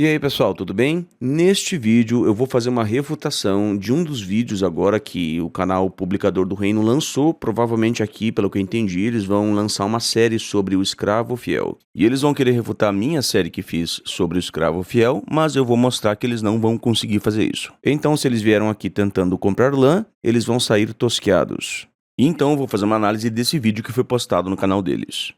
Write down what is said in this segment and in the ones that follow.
E aí pessoal, tudo bem? Neste vídeo eu vou fazer uma refutação de um dos vídeos agora que o canal Publicador do Reino lançou. Provavelmente aqui, pelo que eu entendi, eles vão lançar uma série sobre o escravo fiel. E eles vão querer refutar a minha série que fiz sobre o escravo fiel, mas eu vou mostrar que eles não vão conseguir fazer isso. Então, se eles vieram aqui tentando comprar lã, eles vão sair tosqueados. Então eu vou fazer uma análise desse vídeo que foi postado no canal deles.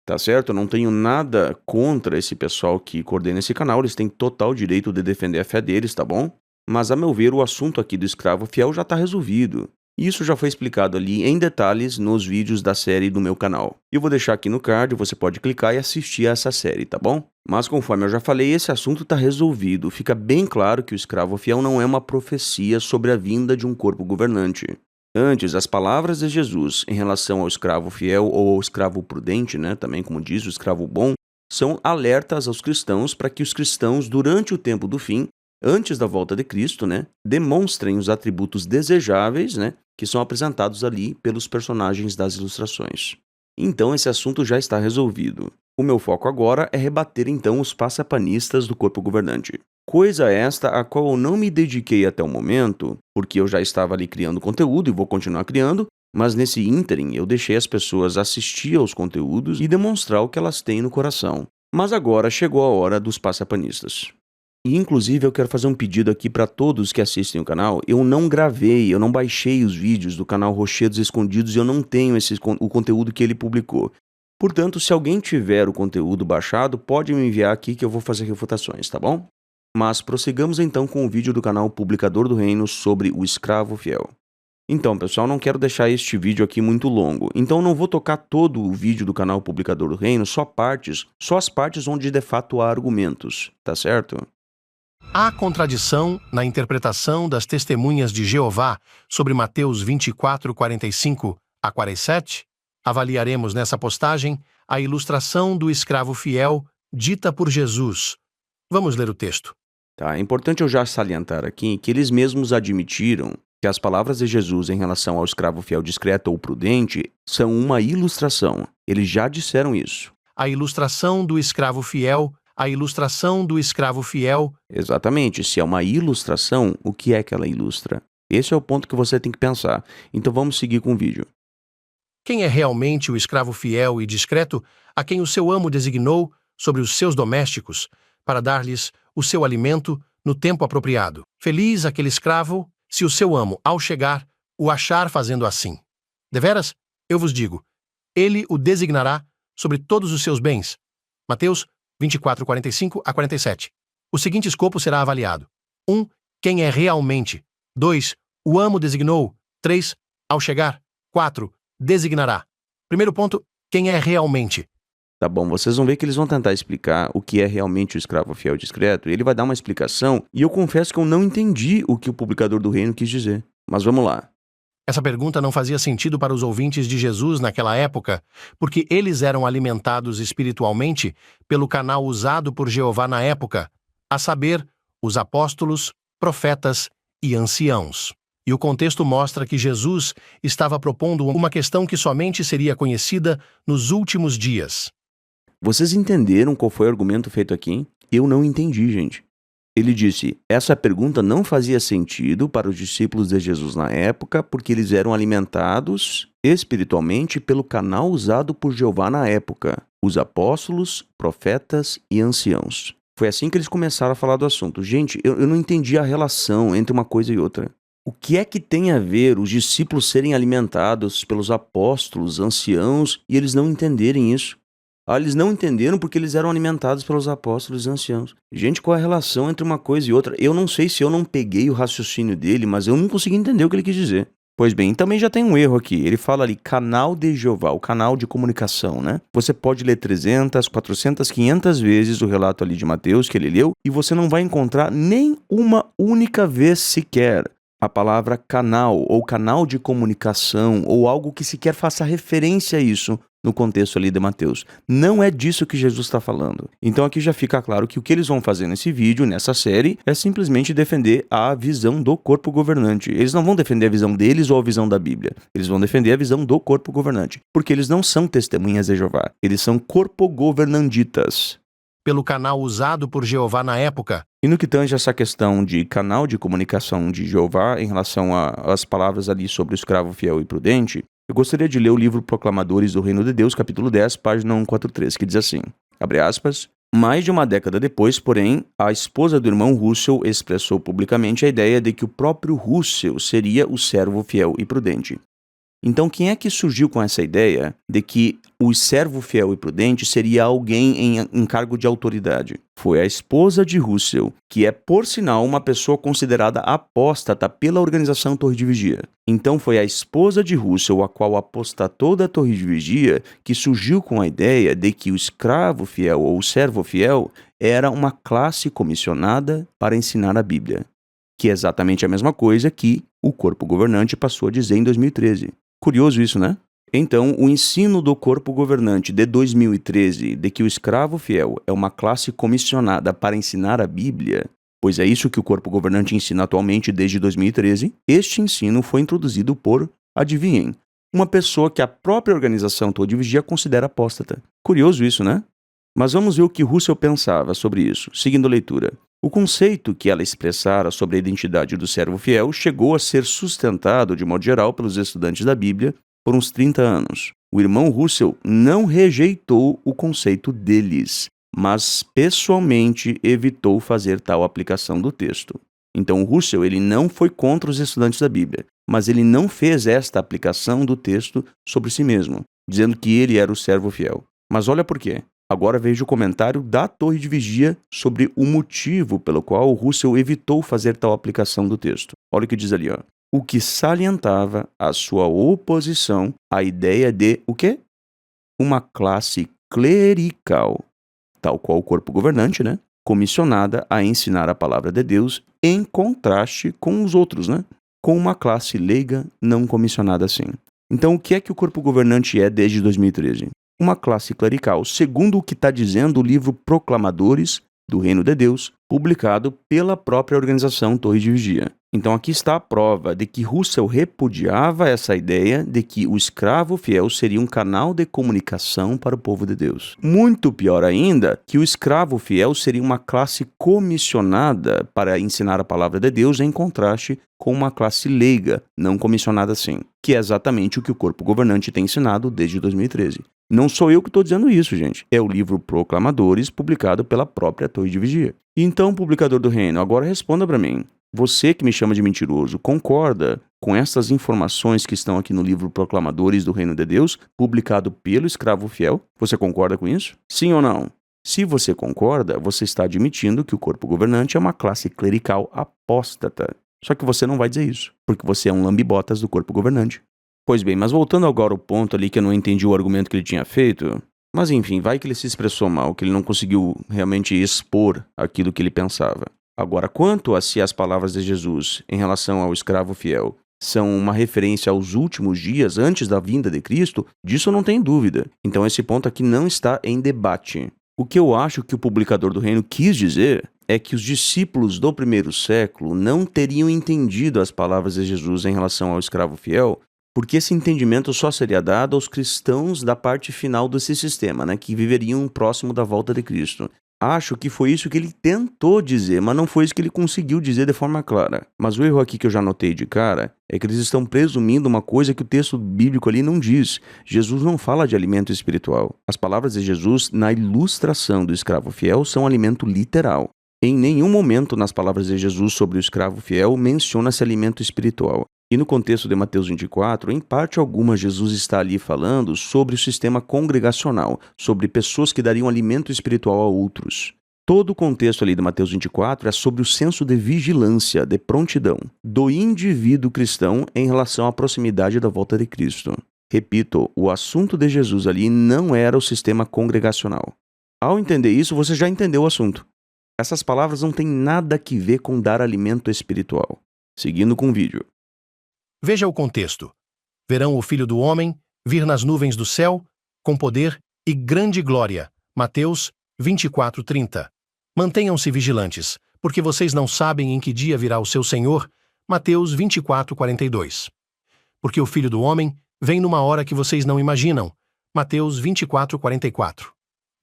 Tá certo? Eu não tenho nada contra esse pessoal que coordena esse canal, eles têm total direito de defender a fé deles, tá bom? Mas, a meu ver, o assunto aqui do escravo fiel já está resolvido. Isso já foi explicado ali em detalhes nos vídeos da série do meu canal. Eu vou deixar aqui no card, você pode clicar e assistir a essa série, tá bom? Mas, conforme eu já falei, esse assunto está resolvido. Fica bem claro que o escravo fiel não é uma profecia sobre a vinda de um corpo governante. Antes, as palavras de Jesus em relação ao escravo fiel ou ao escravo prudente, também como diz o escravo bom, são alertas aos cristãos para que os cristãos, durante o tempo do fim, antes da volta de Cristo, demonstrem os atributos desejáveis, que são apresentados ali pelos personagens das ilustrações. Então, esse assunto já está resolvido. O meu foco agora é rebater então os passapanistas do corpo governante. Coisa esta a qual eu não me dediquei até o momento, porque eu já estava ali criando conteúdo e vou continuar criando, mas nesse ínterim eu deixei as pessoas assistir aos conteúdos e demonstrar o que elas têm no coração. Mas agora chegou a hora dos passapanistas. E inclusive eu quero fazer um pedido aqui para todos que assistem o canal. Eu não gravei, eu não baixei os vídeos do canal Rochedos Escondidos e eu não tenho o conteúdo que ele publicou. Portanto, se alguém tiver o conteúdo baixado, pode me enviar aqui que eu vou fazer refutações, tá bom? Mas prossigamos então com o vídeo do canal Publicador do Reino sobre o escravo fiel. Então, pessoal, não quero deixar este vídeo aqui muito longo, então não vou tocar todo o vídeo do canal Publicador do Reino, só as partes onde de fato há argumentos, tá certo? Há contradição na interpretação das testemunhas de Jeová sobre Mateus 24, 45 a 47? Avaliaremos nessa postagem a ilustração do escravo fiel dita por Jesus. Vamos ler o texto. Tá, é importante eu já salientar aqui que eles mesmos admitiram que as palavras de Jesus em relação ao escravo fiel discreto ou prudente são uma ilustração. Eles já disseram isso. A ilustração do escravo fiel, a ilustração do escravo fiel. Exatamente, se é uma ilustração, o que é que ela ilustra? Esse é o ponto que você tem que pensar. Então vamos seguir com o vídeo. Quem é realmente o escravo fiel e discreto a quem o seu amo designou sobre os seus domésticos para dar-lhes o seu alimento no tempo apropriado? Feliz aquele escravo se o seu amo, ao chegar, o achar fazendo assim. Deveras, eu vos digo, ele o designará sobre todos os seus bens. Mateus 24, 45 a 47. O seguinte escopo será avaliado. 1. Quem é realmente. 2. O amo designou. 3. Ao chegar. 4. Designará. Primeiro ponto, quem é realmente. Tá bom, vocês vão ver que eles vão tentar explicar o que é realmente o escravo fiel e discreto, e ele vai dar uma explicação, e eu confesso que eu não entendi o que o Publicador do Reino quis dizer. Mas vamos lá. Essa pergunta não fazia sentido para os ouvintes de Jesus naquela época, porque eles eram alimentados espiritualmente pelo canal usado por Jeová na época, a saber, os apóstolos, profetas e anciãos. E o contexto mostra que Jesus estava propondo uma questão que somente seria conhecida nos últimos dias. Vocês entenderam qual foi o argumento feito aqui? Eu não entendi, gente. Ele disse, essa pergunta não fazia sentido para os discípulos de Jesus na época, porque eles eram alimentados espiritualmente pelo canal usado por Jeová na época, os apóstolos, profetas e anciãos. Foi assim que eles começaram a falar do assunto. Gente, eu não entendi a relação entre uma coisa e outra. O que é que tem a ver os discípulos serem alimentados pelos apóstolos, anciãos, e eles não entenderem isso? Eles não entenderam porque eles eram alimentados pelos apóstolos e anciãos. Gente, qual é a relação entre uma coisa e outra? Eu não sei se eu não peguei o raciocínio dele, mas eu não consegui entender o que ele quis dizer. Pois bem, também já tem um erro aqui. Ele fala ali, canal de Jeová, o canal de comunicação, Você pode ler 300, 400, 500 vezes o relato ali de Mateus que ele leu e você não vai encontrar nem uma única vez sequer a palavra canal ou canal de comunicação ou algo que sequer faça referência a isso no contexto ali de Mateus. Não é disso que Jesus está falando. Então aqui já fica claro que o que eles vão fazer nesse vídeo, nessa série, é simplesmente defender a visão do corpo governante. Eles não vão defender a visão deles ou a visão da Bíblia. Eles vão defender a visão do corpo governante. Porque eles não são testemunhas de Jeová. Eles são corpo governanditas. pelo canal usado por Jeová na época. E no que tange essa questão de canal de comunicação de Jeová em relação às palavras ali sobre o escravo fiel e prudente, eu gostaria de ler o livro Proclamadores do Reino de Deus, capítulo 10, página 143, que diz assim, abre aspas, mais de uma década depois, porém, a esposa do irmão Russell expressou publicamente a ideia de que o próprio Russell seria o servo fiel e prudente. Então, quem é que surgiu com essa ideia de que o servo fiel e prudente seria alguém em cargo de autoridade? Foi a esposa de Russell, que é, por sinal, uma pessoa considerada apóstata pela organização Torre de Vigia. Então, foi a esposa de Russell, a qual apostatou da Torre de Vigia, que surgiu com a ideia de que o escravo fiel ou o servo fiel era uma classe comissionada para ensinar a Bíblia, que é exatamente a mesma coisa que o corpo governante passou a dizer em 2013. Curioso isso, né? Então, o ensino do corpo governante de 2013 de que o escravo fiel é uma classe comissionada para ensinar a Bíblia, pois é isso que o corpo governante ensina atualmente desde 2013, este ensino foi introduzido por, adivinhem, uma pessoa que a própria organização Torre de Vigia considera apóstata. Curioso isso, né? Mas vamos ver o que Russell pensava sobre isso, seguindo a leitura. O conceito que ela expressara sobre a identidade do servo fiel chegou a ser sustentado, de modo geral, pelos estudantes da Bíblia por uns 30 anos. O irmão Russell não rejeitou o conceito deles, mas pessoalmente evitou fazer tal aplicação do texto. Então, o Russell ele não foi contra os estudantes da Bíblia, mas ele não fez esta aplicação do texto sobre si mesmo, dizendo que ele era o servo fiel. Mas olha por quê. Agora veja o comentário da Torre de Vigia sobre o motivo pelo qual o Russell evitou fazer tal aplicação do texto. Olha o que diz ali, ó. O que salientava a sua oposição à ideia de, o quê? Uma classe clerical, tal qual o corpo governante, né? Comissionada a ensinar a palavra de Deus em contraste com os outros, né? Com uma classe leiga não comissionada assim. Então, o que é que o corpo governante é desde 2013? Uma classe clerical, segundo o que está dizendo o livro Proclamadores do Reino de Deus, publicado pela própria organização Torre de Vigia. Então aqui está a prova de que Russell repudiava essa ideia de que o escravo fiel seria um canal de comunicação para o povo de Deus. Muito pior ainda, que o escravo fiel seria uma classe comissionada para ensinar a palavra de Deus em contraste com uma classe leiga, não comissionada assim, que é exatamente o que o corpo governante tem ensinado desde 2013. Não sou eu que estou dizendo isso, gente. É o livro Proclamadores, publicado pela própria Torre de Vigia. Então, publicador do reino, agora responda para mim. Você que me chama de mentiroso, concorda com essas informações que estão aqui no livro Proclamadores do Reino de Deus, publicado pelo escravo fiel? Você concorda com isso? Sim ou não? Se você concorda, você está admitindo que o corpo governante é uma classe clerical apóstata. Só que você não vai dizer isso, porque você é um lambibotas do corpo governante. Pois bem, mas voltando agora ao ponto ali que eu não entendi o argumento que ele tinha feito, mas enfim, vai que ele se expressou mal, que ele não conseguiu realmente expor aquilo que ele pensava. Agora, quanto a se as palavras de Jesus em relação ao escravo fiel são uma referência aos últimos dias antes da vinda de Cristo, disso não tem dúvida. Então esse ponto aqui não está em debate. O que eu acho que o publicador do reino quis dizer é que os discípulos do primeiro século não teriam entendido as palavras de Jesus em relação ao escravo fiel, porque esse entendimento só seria dado aos cristãos da parte final desse sistema, né, que viveriam próximo da volta de Cristo. Acho que foi isso que ele tentou dizer, mas não foi isso que ele conseguiu dizer de forma clara. Mas o erro aqui que eu já notei de cara é que eles estão presumindo uma coisa que o texto bíblico ali não diz. Jesus não fala de alimento espiritual. As palavras de Jesus na ilustração do escravo fiel são alimento literal. Em nenhum momento nas palavras de Jesus sobre o escravo fiel menciona-se alimento espiritual. E no contexto de Mateus 24, em parte alguma, Jesus está ali falando sobre o sistema congregacional, sobre pessoas que dariam alimento espiritual a outros. Todo o contexto ali de Mateus 24 é sobre o senso de vigilância, de prontidão, do indivíduo cristão em relação à proximidade da volta de Cristo. Repito, o assunto de Jesus ali não era o sistema congregacional. Ao entender isso, você já entendeu o assunto. Essas palavras não têm nada a ver com dar alimento espiritual. Seguindo com o vídeo. Veja o contexto. Verão o Filho do Homem vir nas nuvens do céu, com poder e grande glória. Mateus 24:30. Mantenham-se vigilantes, porque vocês não sabem em que dia virá o seu Senhor. Mateus 24:42. Porque o Filho do Homem vem numa hora que vocês não imaginam. Mateus 24:44.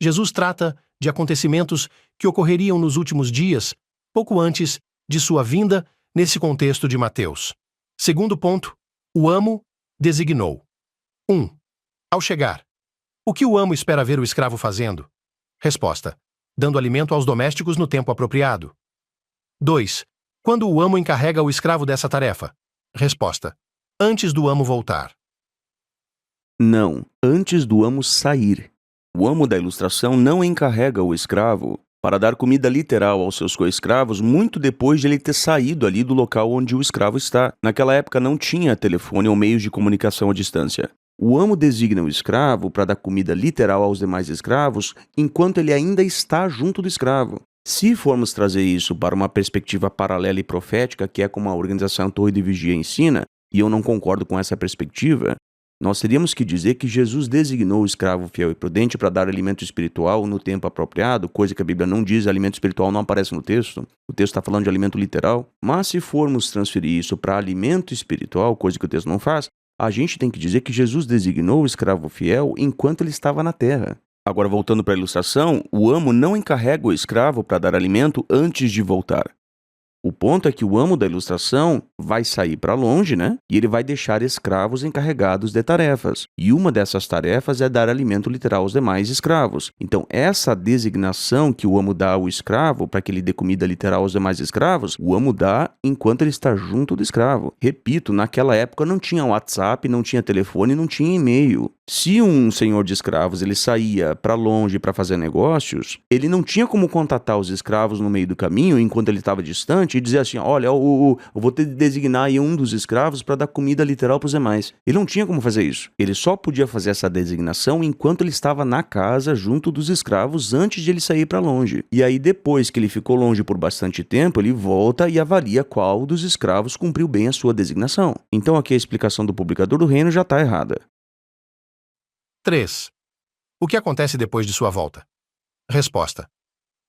Jesus trata de acontecimentos que ocorreriam nos últimos dias, pouco antes de sua vinda, nesse contexto de Mateus. Segundo ponto, o amo designou. 1. Ao chegar, o que o amo espera ver o escravo fazendo? Resposta: dando alimento aos domésticos no tempo apropriado. 2. Quando o amo encarrega o escravo dessa tarefa? Resposta: antes do amo voltar. Não, antes do amo sair. O amo da ilustração não encarrega o escravo para dar comida literal aos seus coescravos muito depois de ele ter saído ali do local onde o escravo está. Naquela época não tinha telefone ou meios de comunicação à distância. O amo designa o escravo para dar comida literal aos demais escravos enquanto ele ainda está junto do escravo. Se formos trazer isso para uma perspectiva paralela e profética, que é como a organização Torre de Vigia ensina, e eu não concordo com essa perspectiva, nós teríamos que dizer que Jesus designou o escravo fiel e prudente para dar alimento espiritual no tempo apropriado, coisa que a Bíblia não diz, alimento espiritual não aparece no texto. O texto está falando de alimento literal. Mas se formos transferir isso para alimento espiritual, coisa que o texto não faz, a gente tem que dizer que Jesus designou o escravo fiel enquanto ele estava na terra. Agora, voltando para a ilustração, o amo não encarrega o escravo para dar alimento antes de voltar. O ponto é que o amo da ilustração vai sair para longe, né? E ele vai deixar escravos encarregados de tarefas. E uma dessas tarefas é dar alimento literal aos demais escravos. Então, essa designação que o amo dá ao escravo, para que ele dê comida literal aos demais escravos, o amo dá enquanto ele está junto do escravo. Repito, naquela época não tinha WhatsApp, não tinha telefone, não tinha e-mail. Se um senhor de escravos ele saía para longe para fazer negócios, ele não tinha como contatar os escravos no meio do caminho enquanto ele estava distante e dizer assim, olha, eu vou ter de designar aí um dos escravos para dar comida literal para os demais. Ele não tinha como fazer isso. Ele só podia fazer essa designação enquanto ele estava na casa junto dos escravos antes de ele sair para longe. E aí depois que ele ficou longe por bastante tempo, ele volta e avalia qual dos escravos cumpriu bem a sua designação. Então aqui a explicação do publicador do reino já está errada. 3. O que acontece depois de sua volta? Resposta: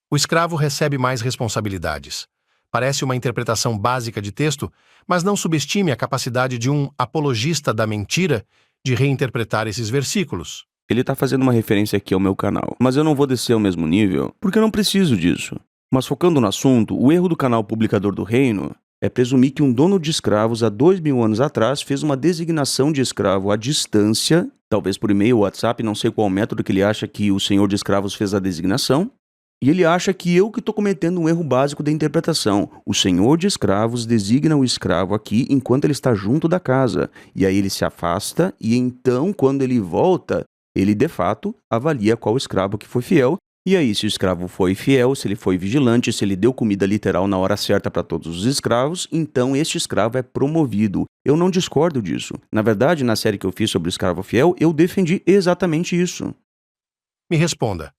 o escravo recebe mais responsabilidades. Parece uma interpretação básica de texto, mas não subestime a capacidade de um apologista da mentira de reinterpretar esses versículos. Ele está fazendo uma referência aqui ao meu canal, mas eu não vou descer ao mesmo nível, porque eu não preciso disso. Mas focando no assunto, o erro do canal Publicador do Reino é presumir que um dono de escravos há 2000 anos atrás fez uma designação de escravo à distância, talvez por e-mail ou WhatsApp, não sei qual método que ele acha que o senhor de escravos fez a designação, e ele acha que eu que estou cometendo um erro básico da interpretação. O senhor de escravos designa o escravo aqui enquanto ele está junto da casa, e aí ele se afasta, e então, quando ele volta, ele de fato avalia qual escravo que foi fiel. E aí, se o escravo foi fiel, se ele foi vigilante, se ele deu comida literal na hora certa para todos os escravos, então este escravo é promovido. Eu não discordo disso. Na verdade, na série que eu fiz sobre o escravo fiel, eu defendi exatamente isso. Me responda: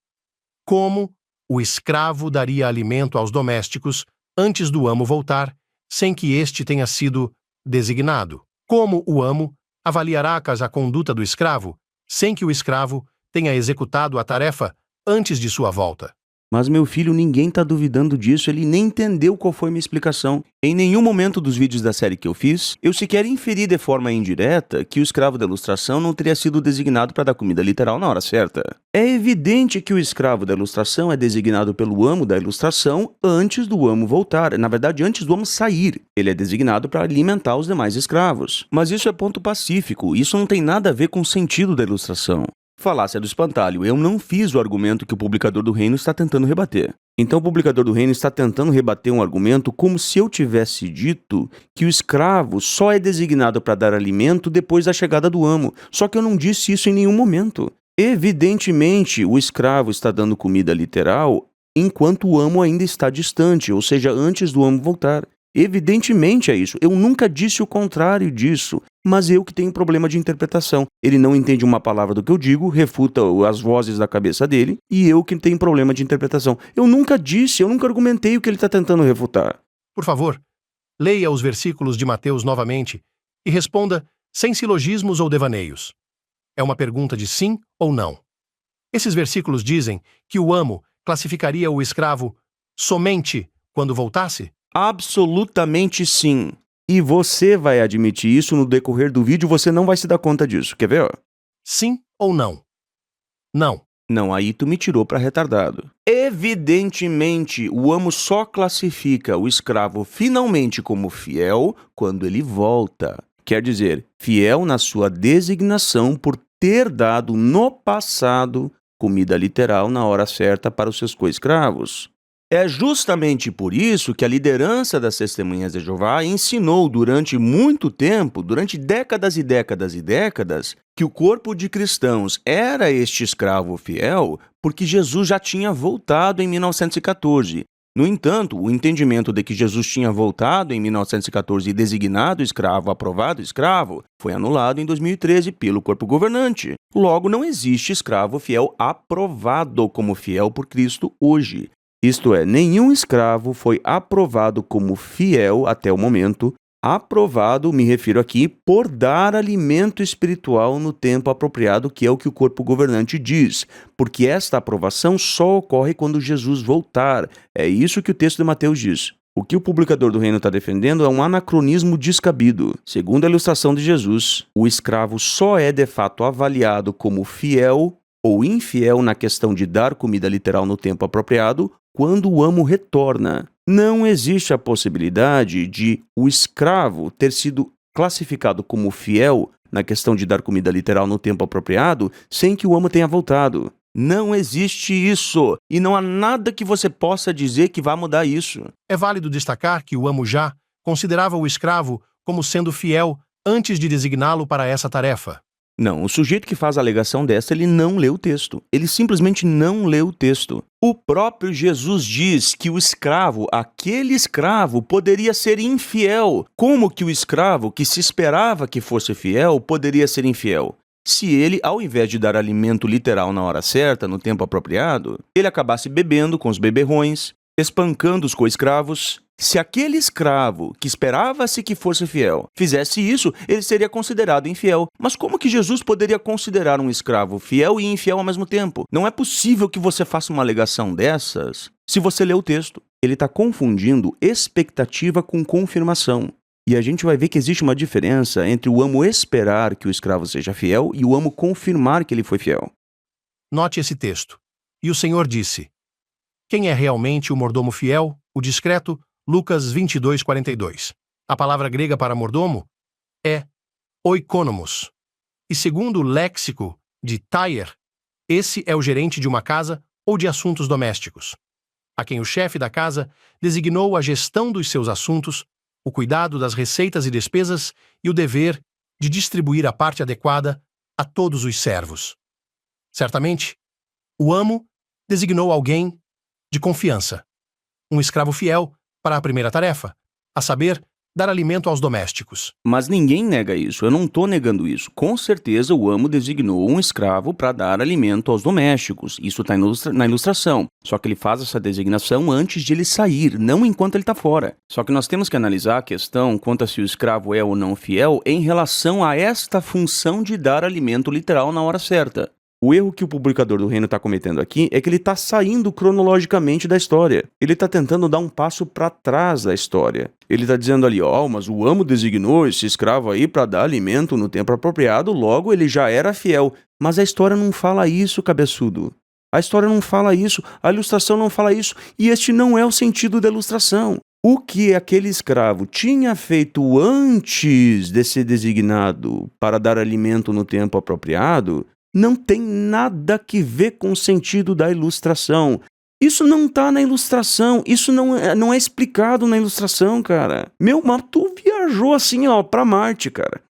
como o escravo daria alimento aos domésticos antes do amo voltar, sem que este tenha sido designado? Como o amo avaliará a conduta do escravo, sem que o escravo tenha executado a tarefa antes de sua volta? Mas, meu filho, ninguém está duvidando disso, ele nem entendeu qual foi minha explicação. Em nenhum momento dos vídeos da série que eu fiz, eu sequer inferi de forma indireta que o escravo da ilustração não teria sido designado para dar comida literal na hora certa. É evidente que o escravo da ilustração é designado pelo amo da ilustração antes do amo voltar. Na verdade, antes do amo sair. Ele é designado para alimentar os demais escravos. Mas isso é ponto pacífico, isso não tem nada a ver com o sentido da ilustração. Falácia do espantalho. Eu não fiz o argumento que o publicador do reino está tentando rebater. Então o publicador do reino está tentando rebater um argumento como se eu tivesse dito que o escravo só é designado para dar alimento depois da chegada do amo. Só que eu não disse isso em nenhum momento. Evidentemente, o escravo está dando comida literal enquanto o amo ainda está distante, ou seja, antes do amo voltar. Evidentemente é isso. Eu nunca disse o contrário disso. Mas eu que tenho problema de interpretação. Ele não entende uma palavra do que eu digo, refuta as vozes da cabeça dele, e eu que tenho problema de interpretação. Eu nunca argumentei o que ele está tentando refutar. Por favor, leia os versículos de Mateus novamente e responda sem silogismos ou devaneios. É uma pergunta de sim ou não. Esses versículos dizem que o amo classificaria o escravo somente quando voltasse? Absolutamente sim. E você vai admitir isso no decorrer do vídeo, você não vai se dar conta disso. Quer ver? Sim ou não? Não. Não, aí tu me tirou para retardado. Evidentemente, o amo só classifica o escravo finalmente como fiel quando ele volta. Quer dizer, fiel na sua designação por ter dado no passado comida literal na hora certa para os seus coescravos. É justamente por isso que a liderança das Testemunhas de Jeová ensinou durante muito tempo, durante décadas e décadas e décadas, que o corpo de cristãos era este escravo fiel porque Jesus já tinha voltado em 1914. No entanto, o entendimento de que Jesus tinha voltado em 1914 e designado escravo, aprovado escravo, foi anulado em 2013 pelo corpo governante. Logo, não existe escravo fiel aprovado como fiel por Cristo hoje. Isto é, nenhum escravo foi aprovado como fiel até o momento. Aprovado, me refiro aqui, por dar alimento espiritual no tempo apropriado, que é o que o corpo governante diz, porque esta aprovação só ocorre quando Jesus voltar. É isso que o texto de Mateus diz. O que o publicador do reino está defendendo é um anacronismo descabido. Segundo a ilustração de Jesus, o escravo só é de fato avaliado como fiel ou infiel na questão de dar comida literal no tempo apropriado quando o amo retorna. Não existe a possibilidade de o escravo ter sido classificado como fiel na questão de dar comida literal no tempo apropriado sem que o amo tenha voltado. Não existe isso, e não há nada que você possa dizer que vá mudar isso. É válido destacar que o amo já considerava o escravo como sendo fiel antes de designá-lo para essa tarefa. Não, o sujeito que faz a alegação dessa, ele não leu o texto. Ele simplesmente não leu o texto. O próprio Jesus diz que o escravo, aquele escravo, poderia ser infiel. Como que o escravo, que se esperava que fosse fiel, poderia ser infiel? Se ele, ao invés de dar alimento literal na hora certa, no tempo apropriado, ele acabasse bebendo com os beberrões, espancando os coescravos. Se aquele escravo, que esperava-se que fosse fiel, fizesse isso, ele seria considerado infiel. Mas como que Jesus poderia considerar um escravo fiel e infiel ao mesmo tempo? Não é possível que você faça uma alegação dessas se você ler o texto. Ele está confundindo expectativa com confirmação. E a gente vai ver que existe uma diferença entre o amo esperar que o escravo seja fiel e o amo confirmar que ele foi fiel. Note esse texto. E o Senhor disse: quem é realmente o mordomo fiel, o discreto? Lucas 22:42. A palavra grega para mordomo é oikonomos. E segundo o léxico de Thayer, esse é o gerente de uma casa ou de assuntos domésticos, a quem o chefe da casa designou a gestão dos seus assuntos, o cuidado das receitas e despesas e o dever de distribuir a parte adequada a todos os servos. Certamente, o amo designou alguém de confiança, um escravo fiel para a primeira tarefa, a saber, dar alimento aos domésticos. Mas ninguém nega isso, eu não estou negando isso. Com certeza o amo designou um escravo para dar alimento aos domésticos. Isso está na ilustração. Só que ele faz essa designação antes de ele sair, não enquanto ele está fora. Só que nós temos que analisar a questão quanto a se o escravo é ou não fiel em relação a esta função de dar alimento literal na hora certa. O erro que o publicador do reino está cometendo aqui é que ele está saindo cronologicamente da história. Ele está tentando dar um passo para trás da história. Ele está dizendo ali, mas o amo designou esse escravo aí para dar alimento no tempo apropriado, logo ele já era fiel. Mas a história não fala isso, cabeçudo. A história não fala isso, a ilustração não fala isso, e este não é o sentido da ilustração. O que aquele escravo tinha feito antes de ser designado para dar alimento no tempo apropriado não tem nada que ver com o sentido da ilustração. Isso não está na ilustração, isso não é explicado na ilustração, cara. Mas tu viajou assim, pra Marte, cara.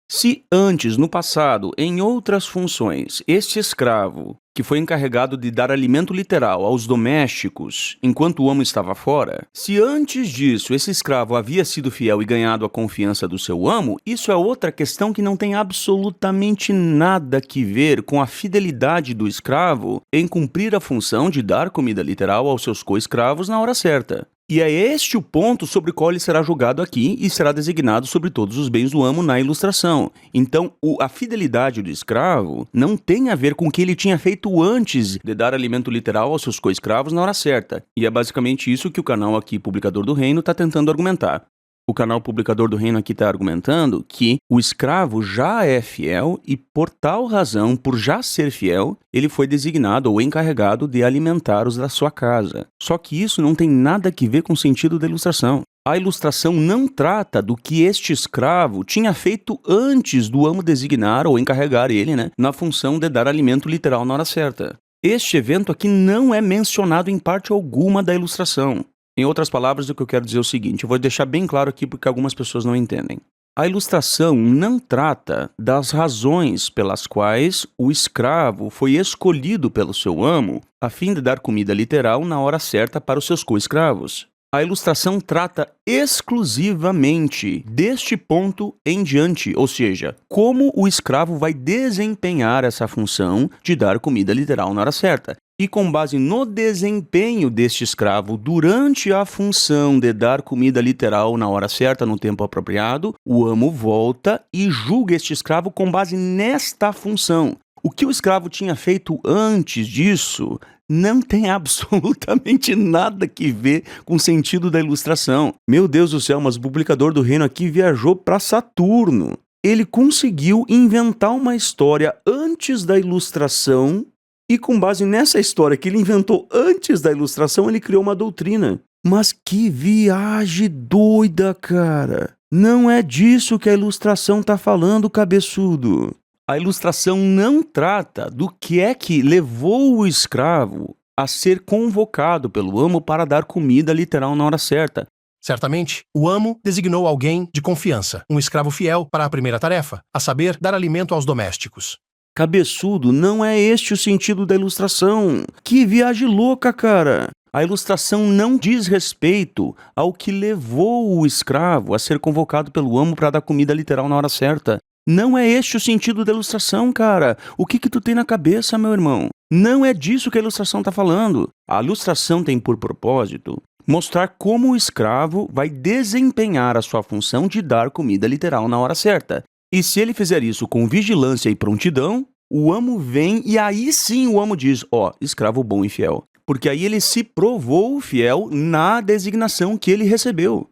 Se antes, no passado, em outras funções, este escravo, que foi encarregado de dar alimento literal aos domésticos enquanto o amo estava fora, se antes disso esse escravo havia sido fiel e ganhado a confiança do seu amo, isso é outra questão que não tem absolutamente nada que ver com a fidelidade do escravo em cumprir a função de dar comida literal aos seus co-escravos na hora certa. E é este o ponto sobre o qual ele será julgado aqui e será designado sobre todos os bens do amo na ilustração. Então, a fidelidade do escravo não tem a ver com o que ele tinha feito antes de dar alimento literal aos seus co-escravos na hora certa. E é basicamente isso que o canal aqui, Publicador do Reino, está tentando argumentar. O canal Publicador do Reino aqui está argumentando que o escravo já é fiel e, por tal razão, por já ser fiel, ele foi designado ou encarregado de alimentar os da sua casa. Só que isso não tem nada a ver com o sentido da ilustração. A ilustração não trata do que este escravo tinha feito antes do amo designar ou encarregar ele, na função de dar alimento literal na hora certa. Este evento aqui não é mencionado em parte alguma da ilustração. Em outras palavras, o que eu quero dizer é o seguinte, eu vou deixar bem claro aqui porque algumas pessoas não entendem. A ilustração não trata das razões pelas quais o escravo foi escolhido pelo seu amo a fim de dar comida literal na hora certa para os seus co-escravos. A ilustração trata exclusivamente deste ponto em diante, ou seja, como o escravo vai desempenhar essa função de dar comida literal na hora certa. E com base no desempenho deste escravo durante a função de dar comida literal na hora certa, no tempo apropriado, o amo volta e julga este escravo com base nesta função. O que o escravo tinha feito antes disso não tem absolutamente nada a ver com o sentido da ilustração. Meu Deus do céu, mas o Publicador do Reino aqui viajou para Saturno. Ele conseguiu inventar uma história antes da ilustração e com base nessa história que ele inventou antes da ilustração, ele criou uma doutrina. Mas que viagem doida, cara! Não é disso que a ilustração está falando, cabeçudo. A ilustração não trata do que é que levou o escravo a ser convocado pelo amo para dar comida literal na hora certa. Certamente, o amo designou alguém de confiança, um escravo fiel para a primeira tarefa, a saber, dar alimento aos domésticos. Cabeçudo, não é este o sentido da ilustração. Que viagem louca, cara! A ilustração não diz respeito ao que levou o escravo a ser convocado pelo amo para dar comida literal na hora certa. Não é este o sentido da ilustração, cara. O que tu tem na cabeça, meu irmão? Não é disso que a ilustração está falando. A ilustração tem por propósito mostrar como o escravo vai desempenhar a sua função de dar comida literal na hora certa. E se ele fizer isso com vigilância e prontidão, o amo vem e aí sim o amo diz, escravo bom e fiel. Porque aí ele se provou fiel na designação que ele recebeu.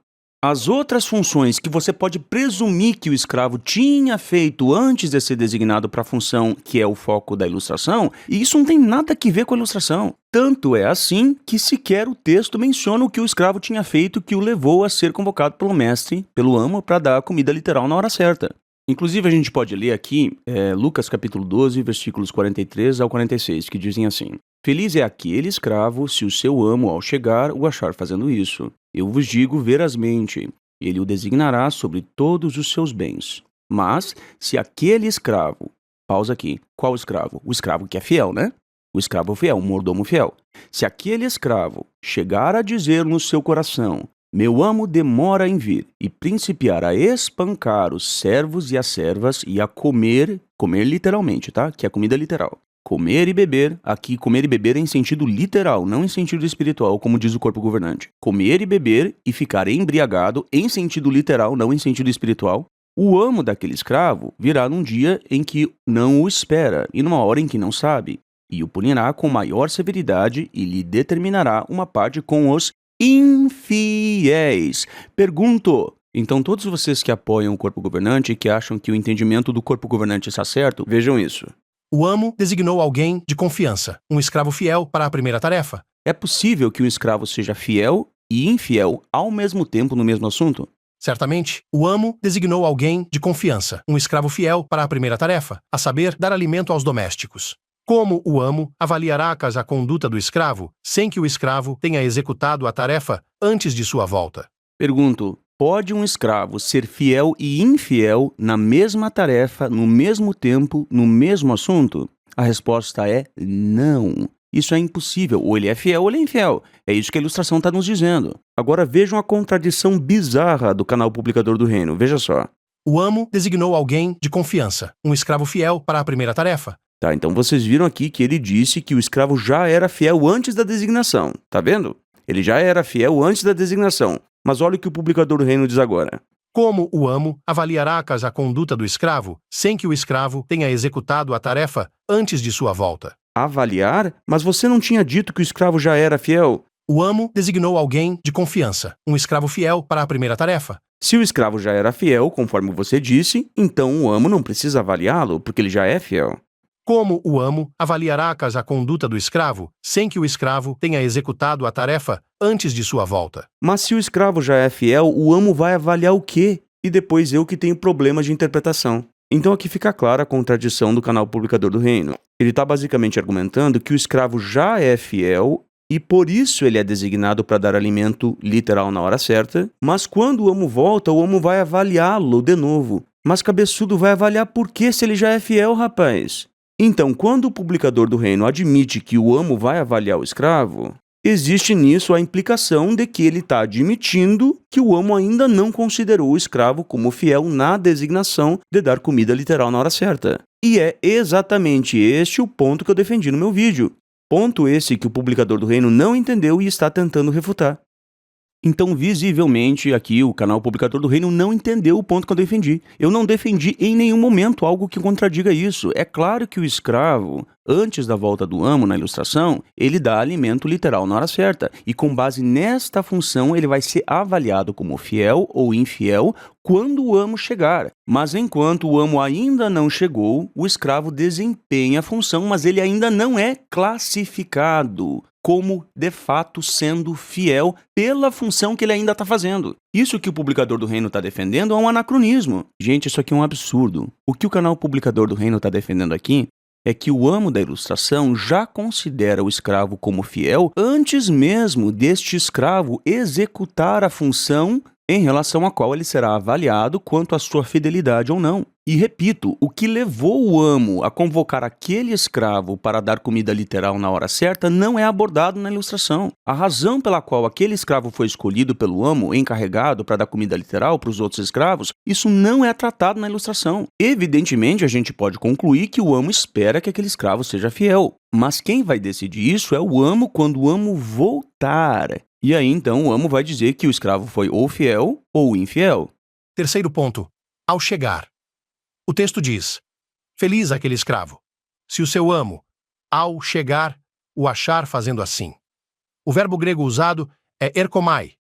As outras funções que você pode presumir que o escravo tinha feito antes de ser designado para a função que é o foco da ilustração, e isso não tem nada a ver com a ilustração. Tanto é assim que sequer o texto menciona o que o escravo tinha feito que o levou a ser convocado pelo mestre, pelo amo, para dar a comida literal na hora certa. Inclusive, a gente pode ler aqui Lucas capítulo 12, versículos 43 ao 46, que dizem assim: Feliz é aquele escravo se o seu amo, ao chegar, o achar fazendo isso. Eu vos digo verazmente, ele o designará sobre todos os seus bens. Mas, se aquele escravo... Pausa aqui. Qual escravo? O escravo que é fiel, né? O escravo fiel, o mordomo fiel. Se aquele escravo chegar a dizer no seu coração: meu amo demora em vir, e principiar a espancar os servos e as servas e a comer literalmente, tá? Que é comida literal. Comer e beber, aqui comer e beber é em sentido literal, não em sentido espiritual, como diz o corpo governante. Comer e beber e ficar embriagado em sentido literal, não em sentido espiritual. O amo daquele escravo virá num dia em que não o espera e numa hora em que não sabe, e o punirá com maior severidade e lhe determinará uma parte com os infiéis. Pergunto, então todos vocês que apoiam o corpo governante e que acham que o entendimento do corpo governante está certo, vejam isso. O amo designou alguém de confiança, um escravo fiel para a primeira tarefa. É possível que um escravo seja fiel e infiel ao mesmo tempo no mesmo assunto? Certamente, o amo designou alguém de confiança, um escravo fiel para a primeira tarefa, a saber, dar alimento aos domésticos. Como o amo avaliará a conduta do escravo, sem que o escravo tenha executado a tarefa antes de sua volta? Pergunto, pode um escravo ser fiel e infiel na mesma tarefa, no mesmo tempo, no mesmo assunto? A resposta é não. Isso é impossível. Ou ele é fiel ou ele é infiel. É isso que a ilustração está nos dizendo. Agora vejam a contradição bizarra do canal Publicador do Reino. Veja só. O amo designou alguém de confiança, um escravo fiel para a primeira tarefa. Tá, então vocês viram aqui que ele disse que o escravo já era fiel antes da designação. Tá vendo? Ele já era fiel antes da designação. Mas olha o que o Publicador do Reino diz agora. Como o amo avaliará a conduta do escravo, sem que o escravo tenha executado a tarefa antes de sua volta? Avaliar? Mas você não tinha dito que o escravo já era fiel? O amo designou alguém de confiança, um escravo fiel para a primeira tarefa. Se o escravo já era fiel, conforme você disse, então o amo não precisa avaliá-lo, porque ele já é fiel. Como o amo avaliará a conduta do escravo sem que o escravo tenha executado a tarefa antes de sua volta? Mas se o escravo já é fiel, o amo vai avaliar o quê? E depois eu que tenho problemas de interpretação. Então aqui fica clara a contradição do canal Publicador do Reino. Ele está basicamente argumentando que o escravo já é fiel e por isso ele é designado para dar alimento literal na hora certa, mas quando o amo volta, o amo vai avaliá-lo de novo. Mas cabeçudo vai avaliar por que se ele já é fiel, rapaz? Então, quando o Publicador do Reino admite que o amo vai avaliar o escravo, existe nisso a implicação de que ele está admitindo que o amo ainda não considerou o escravo como fiel na designação de dar comida literal na hora certa. E é exatamente este o ponto que eu defendi no meu vídeo. Ponto esse que o Publicador do Reino não entendeu e está tentando refutar. Então, visivelmente, aqui o canal Publicador do Reino não entendeu o ponto que eu defendi. Eu não defendi em nenhum momento algo que contradiga isso. É claro que o escravo, antes da volta do amo na ilustração, ele dá alimento literal na hora certa. E com base nesta função, ele vai ser avaliado como fiel ou infiel quando o amo chegar. Mas enquanto o amo ainda não chegou, o escravo desempenha a função, mas ele ainda não é classificado como, de fato, sendo fiel pela função que ele ainda está fazendo. Isso que o Publicador do Reino está defendendo é um anacronismo. Gente, isso aqui é um absurdo. O que o canal Publicador do Reino está defendendo aqui é que o amo da ilustração já considera o escravo como fiel antes mesmo deste escravo executar a função em relação à qual ele será avaliado quanto à sua fidelidade ou não. E repito, o que levou o amo a convocar aquele escravo para dar comida literal na hora certa não é abordado na ilustração. A razão pela qual aquele escravo foi escolhido pelo amo, encarregado para dar comida literal para os outros escravos, isso não é tratado na ilustração. Evidentemente, a gente pode concluir que o amo espera que aquele escravo seja fiel. Mas quem vai decidir isso é o amo quando o amo voltar. E aí, então, o amo vai dizer que o escravo foi ou fiel ou infiel. Terceiro ponto. Ao chegar. O texto diz: feliz aquele escravo, se o seu amo, ao chegar, o achar fazendo assim. O verbo grego usado é erkomai,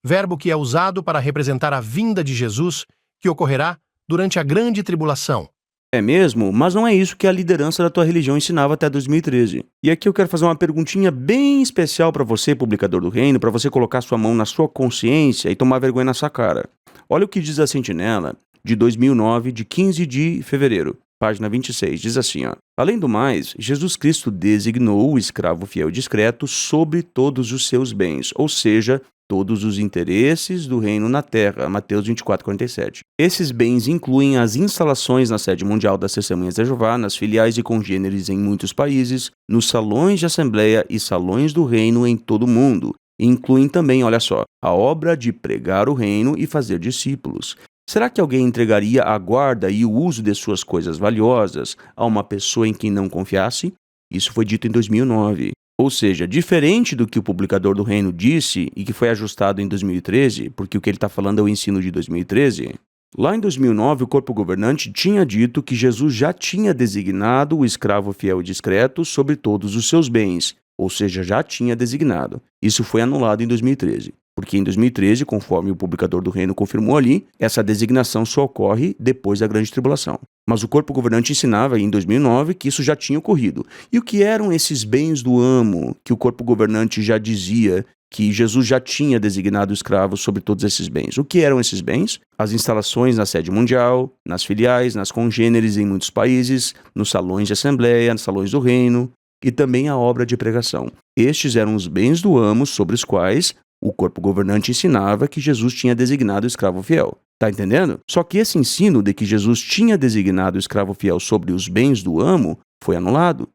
verbo que é usado para representar a vinda de Jesus, que ocorrerá durante a grande tribulação. É mesmo? Mas não é isso que a liderança da tua religião ensinava até 2013. E aqui eu quero fazer uma perguntinha bem especial para você, Publicador do Reino, para você colocar sua mão na sua consciência e tomar vergonha na sua cara. Olha o que diz a Sentinela, de 2009, de 15 de fevereiro, página 26, diz assim, ó: além do mais, Jesus Cristo designou o escravo fiel e discreto sobre todos os seus bens, ou seja, todos os interesses do reino na terra, Mateus 24:47. Esses bens incluem as instalações na sede mundial das Testemunhas de Jeová, nas filiais e congêneres em muitos países, nos salões de assembleia e salões do reino em todo o mundo. E incluem também, olha só, a obra de pregar o reino e fazer discípulos. Será que alguém entregaria a guarda e o uso de suas coisas valiosas a uma pessoa em quem não confiasse? Isso foi dito em 2009. Ou seja, diferente do que o Publicador do Reino disse e que foi ajustado em 2013, porque o que ele está falando é o ensino de 2013, lá em 2009 o corpo governante tinha dito que Jesus já tinha designado o escravo fiel e discreto sobre todos os seus bens, ou seja, já tinha designado. Isso foi anulado em 2013. Porque em 2013, conforme o Publicador do Reino confirmou ali, essa designação só ocorre depois da Grande Tribulação. Mas o corpo governante ensinava em 2009 que isso já tinha ocorrido. E o que eram esses bens do amo que o corpo governante já dizia que Jesus já tinha designado escravos sobre todos esses bens? O que eram esses bens? As instalações na sede mundial, nas filiais, nas congêneres em muitos países, nos salões de assembleia, nos salões do reino e também a obra de pregação. Estes eram os bens do amo sobre os quais o corpo governante ensinava que Jesus tinha designado o escravo fiel. Tá entendendo? Só que esse ensino de que Jesus tinha designado o escravo fiel sobre os bens do amo foi anulado.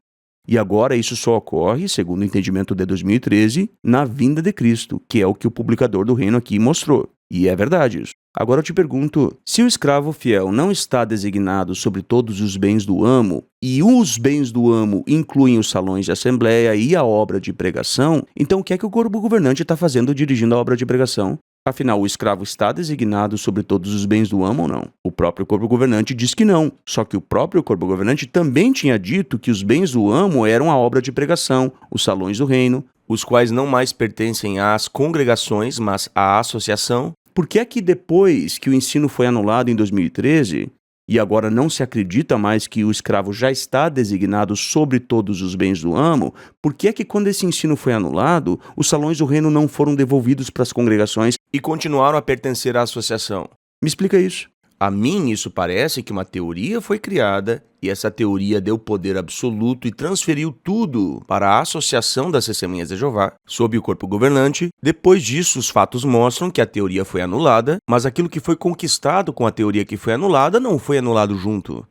E agora isso só ocorre, segundo o entendimento de 2013, na vinda de Cristo, que é o que o Publicador do Reino aqui mostrou. E é verdade isso. Agora eu te pergunto, se o escravo fiel não está designado sobre todos os bens do amo, e os bens do amo incluem os salões de assembleia e a obra de pregação, então o que é que o corpo governante está fazendo dirigindo a obra de pregação? Afinal, o escravo está designado sobre todos os bens do amo ou não? O próprio corpo governante diz que não. Só que o próprio corpo governante também tinha dito que os bens do amo eram a obra de pregação, os salões do reino, os quais não mais pertencem às congregações, mas à associação? Por que é que depois que o ensino foi anulado em 2013, e agora não se acredita mais que o escravo já está designado sobre todos os bens do amo, por que é que quando esse ensino foi anulado, os salões do reino não foram devolvidos para as congregações e continuaram a pertencer à associação? Me explica isso. A mim, isso parece que uma teoria foi criada e essa teoria deu poder absoluto e transferiu tudo para a Associação das Testemunhas de Jeová, sob o corpo governante. Depois disso, os fatos mostram que a teoria foi anulada, mas aquilo que foi conquistado com a teoria que foi anulada não foi anulado junto.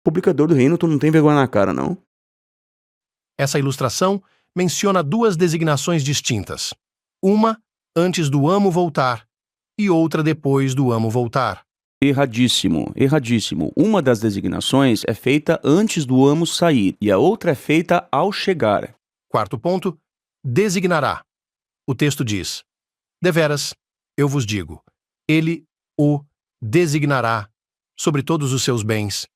Publicador do reino, tu não tem vergonha na cara, não? Essa ilustração menciona duas designações distintas. Uma antes do amo voltar e outra depois do amo voltar. Erradíssimo, erradíssimo. Uma das designações é feita antes do amo sair e a outra é feita ao chegar. Quarto ponto, designará. O texto diz: deveras, eu vos digo, ele o designará sobre todos os seus bens.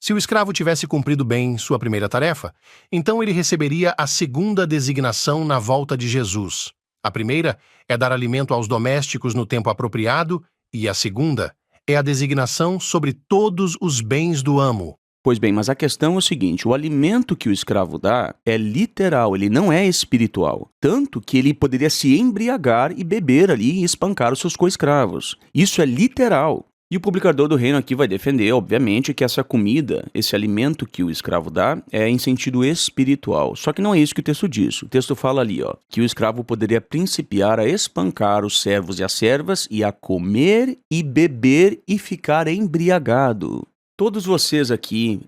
Se o escravo tivesse cumprido bem sua primeira tarefa, então ele receberia a segunda designação na volta de Jesus. A primeira é dar alimento aos domésticos no tempo apropriado e a segunda é a designação sobre todos os bens do amo. Pois bem, mas a questão é o seguinte, o alimento que o escravo dá é literal, ele não é espiritual. Tanto que ele poderia se embriagar e beber ali e espancar os seus co-escravos. Isso é literal. E o publicador do reino aqui vai defender, obviamente, que essa comida, esse alimento que o escravo dá, é em sentido espiritual. Só que não é isso que o texto diz. O texto fala ali, que o escravo poderia principiar a espancar os servos e as servas e a comer e beber e ficar embriagado. Todos vocês aqui,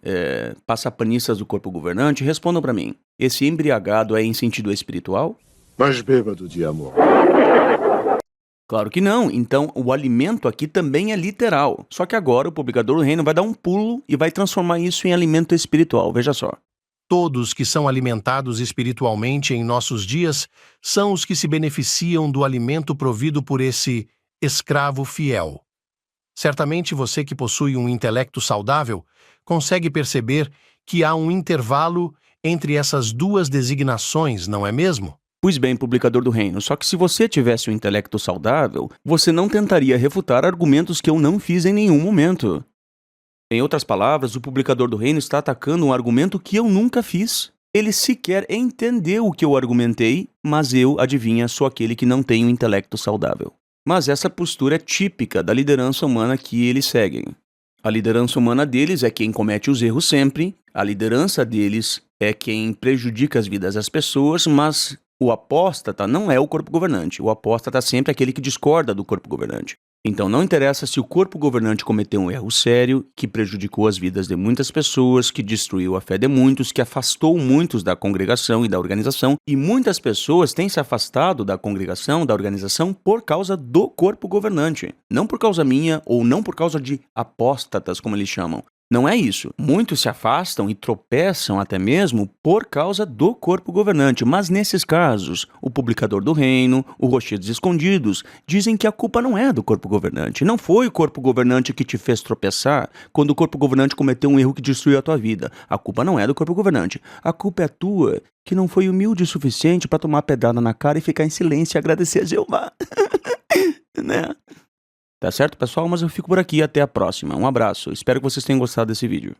passapanistas do corpo governante, respondam para mim. Esse embriagado é em sentido espiritual? Mas bêbado de amor. Claro que não. Então, o alimento aqui também é literal. Só que agora o publicador do reino vai dar um pulo e vai transformar isso em alimento espiritual. Veja só. Todos que são alimentados espiritualmente em nossos dias são os que se beneficiam do alimento provido por esse escravo fiel. Certamente você que possui um intelecto saudável consegue perceber que há um intervalo entre essas duas designações, não é mesmo? Pois bem, publicador do reino, só que se você tivesse um intelecto saudável, você não tentaria refutar argumentos que eu não fiz em nenhum momento. Em outras palavras, o publicador do reino está atacando um argumento que eu nunca fiz. Ele sequer entendeu o que eu argumentei, mas eu, adivinha, sou aquele que não tem um intelecto saudável. Mas essa postura é típica da liderança humana que eles seguem. A liderança humana deles é quem comete os erros sempre, a liderança deles é quem prejudica as vidas das pessoas, mas o apóstata não é o corpo governante. O apóstata é sempre aquele que discorda do corpo governante. Então não interessa se o corpo governante cometeu um erro sério, que prejudicou as vidas de muitas pessoas, que destruiu a fé de muitos, que afastou muitos da congregação e da organização, e muitas pessoas têm se afastado da congregação, da organização, por causa do corpo governante. Não por causa minha ou não por causa de apóstatas, como eles chamam. Não é isso. Muitos se afastam e tropeçam até mesmo por causa do corpo governante. Mas nesses casos, o publicador do reino, o rochedos escondidos, dizem que a culpa não é do corpo governante. Não foi o corpo governante que te fez tropeçar quando o corpo governante cometeu um erro que destruiu a tua vida. A culpa não é do corpo governante. A culpa é tua, que não foi humilde o suficiente para tomar pedrada na cara e ficar em silêncio e agradecer a Jeová. Né? Tá certo, pessoal? Mas eu fico por aqui. Até a próxima. Um abraço. Espero que vocês tenham gostado desse vídeo.